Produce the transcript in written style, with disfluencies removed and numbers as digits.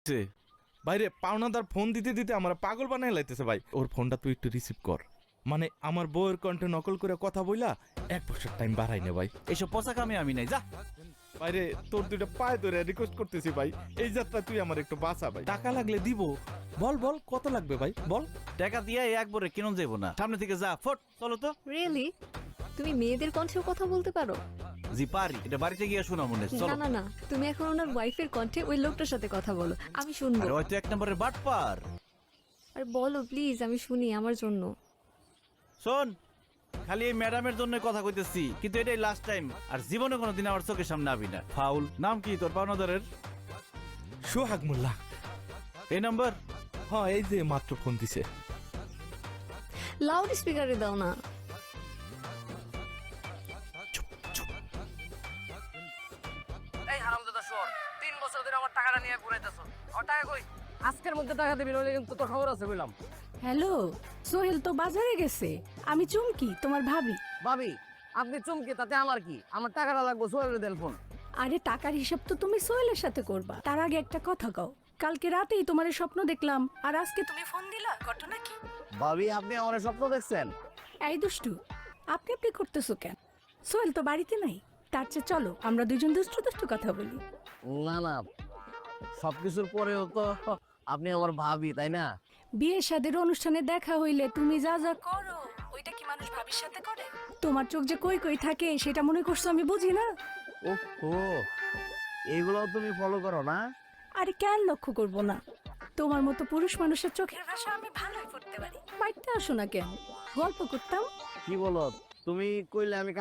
বাইরে পাওনাদার ফোন দিতে দিতে আমার পাগল বানাই লাইতেছে ভাই। ওর ফোনটা তুই একটু রিসিভ কর। মানে আমার বউয়ের কণ্ঠে নকল করে কথা বইলা 1 বছর টাইম বাড়াই নে ভাই। এইসব পচা কামে আমি নাই, যা। বাইরে তোর দুইটা পায়ে ধরে রিকোয়েস্ট করতেছি ভাই, এই যাত্রা তুই আমার একটু বাঁচা ভাই। টাকা লাগলে দিব। বল বল কত লাগবে ভাই বল। টাকা দিয়ে একবারে কেন যাবো না, সামনে থেকে যা, ফট চলো তো। রিয়েলি তুমি মেয়েদের কণ্ঠেও কথা বলতে পারো? জি পারি, এটা বাড়িতে গিয়ে শোনা মনে, না চলো। না না, তুমি এখন ওনার ওয়াইফের কণ্ঠে ওই লোকটার সাথে কথা বলো, আমি শুনবো। আরে হয়তো 1 নম্বরের বাটপার। আর বলো প্লিজ, আমি শুনি আমার জন্য। শোন, খালি এই ম্যাডামের জন্য কথা কইতেছি, কিন্তু এটাই লাস্ট টাইম, আর জীবনে কোনোদিন আমার চোখের সামনে আবি না। ফাউল। নাম কি তোর পাওনাদারের? সোহাগ মোল্লা। এই নাম্বার? হ্যাঁ, এই যে মাত্র ফোন দিছে। লাউড স্পিকারে দাও না। এই হারামজাদা শোর, 3 বছর ধরে আমার টাকাটা নিয়ে ঘুরাইতেছ। ও টাকা কই? আজকের মধ্যে টাকা দিবি, নইলে কিন্তু তোর খবর আছে বললাম। হ্যালো, সোহেল তো বাজারে গেছে, আমি চুমকি তোমার ভাবি। ভাবি, আপনি চমকে তাতে আমার কি? আমার টাকাটা লাগবে, সোহেলের দেন ফোন। আরে টাকার হিসাব তো তুমি সোহেলের সাথে করবা, তার আগে একটা কথা কও। কালকে রাতেই তোমার স্বপ্ন দেখলাম, আর আজকে তুমি ফোন দিলা, ঘটনা কি? ভাবি, আপনি আমার স্বপ্ন দেখছেন? এই দুষ্টু, আপনি আপনি করতেছো কেন? সোহেল তো বাড়িতে নাই, তার চেয়ে চলো আমরা দুজন দুষ্টু দুষ্টু কথা বলি। না না, সবকিছুর পরেও তো আপনি আমার ভাবি, তাই না? বিয়ে শাদীর অনুষ্ঠানে দেখা হইলে তুমি যা যা করো, ওইটা কি মানুষ ভাবির সাথে করে? তোমার চোখ যে কই কই থাকে সেটা মনে করছো আমি বুঝি না? ও, এইগুলো তুমি ফলো করো না? আরে কেন লক্ষ্য করবো না? তোমার মতো পুরুষ মানুষের চোখের ভাষা আমি ভালোই পড়তে পারি। বাড়িতে আসো না কেন, গল্প করতাম। কি বলো তুমি? কইলে আমি